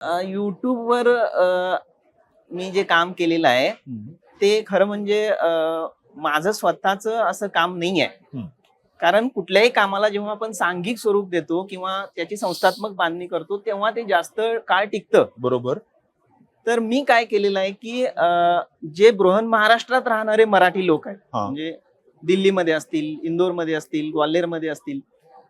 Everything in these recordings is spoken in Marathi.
YouTubeवर मी जे काम केलेलं आहे ते खरं म्हणजे माझं स्वतःचं असं काम नाही आहे. कारण कुठल्याही कामाला जेव्हा आपण सांघिक स्वरूप देतो किंवा त्याची संस्थात्मक बांधणी करतो तेव्हा ते जास्त काळ टिकतं. बरोबर. तर मी काय केलेलं आहे की जे बृहन महाराष्ट्रात राहणारे मराठी लोक आहेत, म्हणजे दिल्लीमध्ये असतील, इंदोरमध्ये असतील, ग्वाल्हेरमध्ये असतील,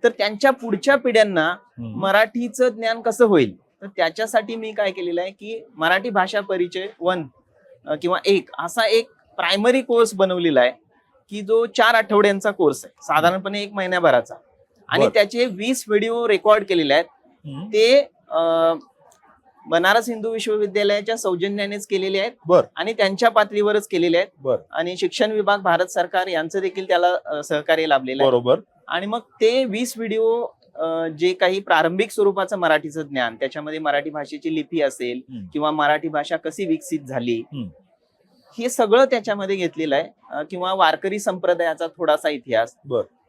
तर त्यांच्या पुढच्या पिढ्यांना मराठीचं ज्ञान कसं होईल, तर त्याच्यासाठी मी काय केलेलं आहे की मराठी भाषा परिचय 1 किंवा 1 असा एक प्रायमरी कोर्स बनवलेला आहे की जो 4 आठवड्यांचा कोर्स आहे, साधारणपणे 1 महिन्याभराचा. आणि त्याचे 20 व्हिडिओ रेकॉर्ड केलेले आहेत. ते बनारस हिंदू विश्वविद्यालयाच्या सौजन्यानेच केलेले आहेत आणि त्यांच्या पातळीवरच केलेले आहेत. आणि शिक्षण विभाग, भारत सरकार यांचं देखील त्याला सहकार्य लाभलेलं आहे. बरोबर. आणि मग ते 20 व्हिडिओ जे काही प्रारंभिक स्वरूपाचं मराठीचं ज्ञान, त्याच्यामध्ये मराठी भाषेची लिपी असेल किंवा मराठी भाषा कशी विकसित झाली, हे सगळं त्याच्यामध्ये घेतलेलं आहे. किंवा वारकरी संप्रदायाचा थोडासा इतिहास,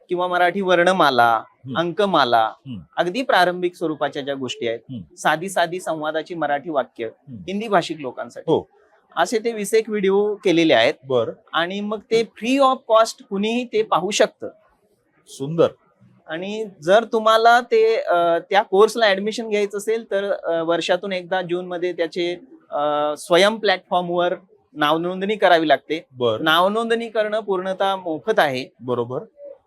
किंवा मराठी वर्णमाला, अंकमाला, अगदी प्रारंभिक स्वरूपाच्या ज्या गोष्टी आहेत, साधी साधी संवादाची मराठी वाक्य हिंदी भाषिक लोकांसाठी, असे ते 21 व्हिडिओ केलेले आहेत. आणि मग ते फ्री ऑफ कॉस्ट कुणीही ते पाहू शकतं. सुंदर. आणि जर तुम्हाला ते त्या कोर्सला ऍडमिशन घ्यायचं असेल तर वर्षातून एकदा जून मध्ये त्याचे स्वयं प्लॅटफॉर्मवर नावनोंदणी करावी लागते. नावनोंदणी करणं पूर्णतः मोफत आहे. बरोबर.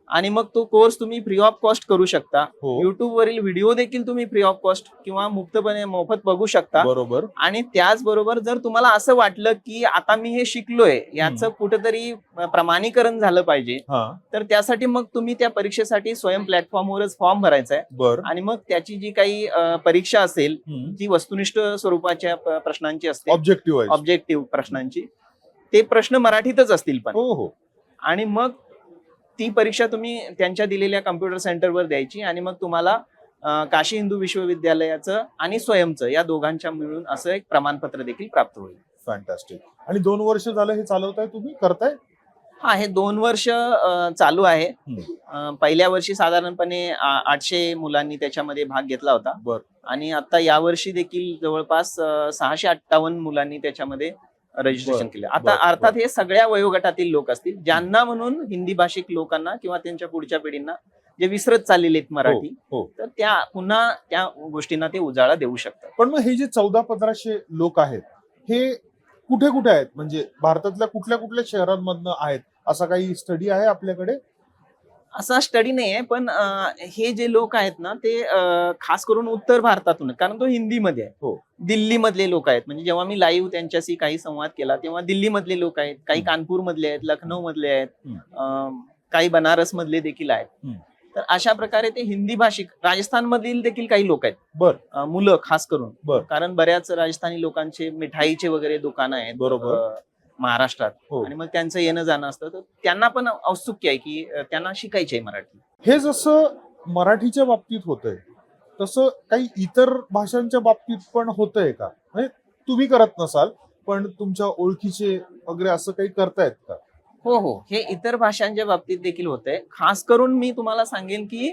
आणि मग तो कोर्स तुम्ही फ्री ऑफ कॉस्ट करू शकता. युट्यूब वरील व्हिडिओ देखील तुम्ही फ्री ऑफ कॉस्ट किंवा मुक्तपणे मोफत बघू शकता. बरोबर. आणि त्याचबरोबर जर तुम्हाला असं वाटलं की आता मी हे शिकलोय, याचं कुठेतरी प्रमाणीकरण झालं पाहिजे, तर त्यासाठी मग तुम्ही त्या परीक्षेसाठी स्वयं प्लॅटफॉर्मवरच फॉर्म भरायचा आहे. आणि मग त्याची जी काही परीक्षा असेल ती वस्तुनिष्ठ स्वरूपाच्या प्रश्नांची असते, ऑब्जेक्टिव्ह प्रश्नांची. ते प्रश्न मराठीतच असतील पण. आणि मग ती परीक्षा तुम्ही त्यांच्या दिलेल्या कम्प्युटर सेंटरवर द्यायची आणि मग तुम्हाला काशी हिंदू विश्वविद्यालयाचं आणि स्वयंचं या दोघांच्या मिळून असं एक प्रमाणपत्र देखील प्राप्त होईल. फॅन्टास्टिक. आणि 2 वर्ष झालं हे चालवताय तुम्ही, करताय? हा, हे 2 वर्ष चालू आहे. पहिल्या वर्षी साधारणपणे 800 मुलांनी त्याच्यामध्ये भाग घेतला होता. आणि आता यावर्षी देखील जवळपास 658 मुलांनी त्याच्यामध्ये रजिस्ट्रेशन केलं. आता अर्थात हे सगळ्या वयोगटातील लोक असतील, ज्यांना म्हणून हिंदी भाषिक लोकांना किंवा त्यांच्या पुढच्या पिढींना जे विसरत चाललेले आहेत मराठी, तर त्या पुन्हा त्या गोष्टींना ते उजाळा देऊ शकतात. पण मग हे जे 1400-1500 लोक आहेत, हे कुठे कुठे आहेत? म्हणजे भारतातल्या कुठल्या कुठल्या शहरांमधनं आहेत? असा काही स्टडी आहे आपल्याकडे? असा स्टडी नाहीये, पण हे जे लोक आहेत ना ते खास करून उत्तर भारतातून, कारण तो हिंदीमध्ये आहे. दिल्ली मधले लोक आहेत. म्हणजे जेव्हा मी लाईव्ह त्यांच्याशी काही संवाद केला तेव्हा दिल्ली मधले लोक आहेत, काही कानपूर मधले आहेत, लखनौ मधले आहेत, काही बनारस मधले देखील आहेत. तर अशा प्रकारे ते हिंदी भाषिक, राजस्थान मधील देखील काही लोक आहेत, मुलं खास करून. कारण बऱ्याच राजस्थानी लोकांचे मिठाईचे वगैरे दुकानं आहेत महाराष्ट्रात. आणि मग त्यांचं येणं जाणं असतं, तर त्यांना पण औत्सुक्य आहे की त्यांना शिकायचे मराठी. हे जसं मराठीच्या बाबतीत होतंय तसं काही इतर भाषांच्या बाबतीत पण होतंय का? म्हणजे तुम्ही करत नसाल पण तुमच्या ओळखीचे वगैरे असं काही करतायत का? हो, हे इतर भाषांच्या बाबतीत देखील होतंय. खास करून मी तुम्हाला सांगेन की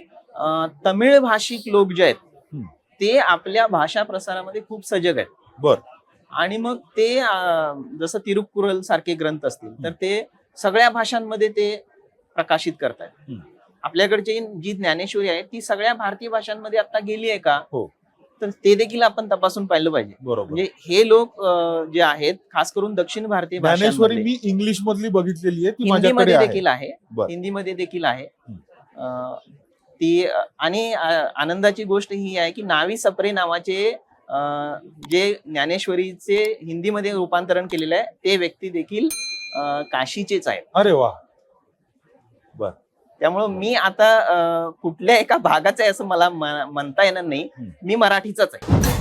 तमिळ भाषिक लोक जे आहेत ते आपल्या भाषा प्रसारामध्ये खूप सजग आहेत. आणि मग ते जसं तिरुकुरल सारखे ग्रंथ असतील तर ते सगळ्या भाषांमध्ये ते प्रकाशित करतायत. आपल्याकडची जी ज्ञानेश्वरी आहे ती सगळ्या भारतीय भाषांमध्ये आता गेली आहे का, तर ते देखील आपण तपासून पाहिलं पाहिजे. म्हणजे हे लोक जे आहेत खास करून दक्षिण भारतीय ज्ञानेश्वरी मी इंग्लिश मधली बघितलेली आहे, हिंदीमध्ये देखील आहे. हिंदीमध्ये देखील आहे ती. आणि आनंदाची गोष्ट ही आहे की नावी सप्रे नावाचे जे ज्ञानेश्वरीचे हिंदीमध्ये रूपांतरण केलेलं आहे ते व्यक्ती देखील काशीचेच आहेत. अरे वा. त्यामुळं मी आता कुठल्या एका भागाचं आहे असं मला म्हणता येणार नाही. मी मराठीचाच आहे.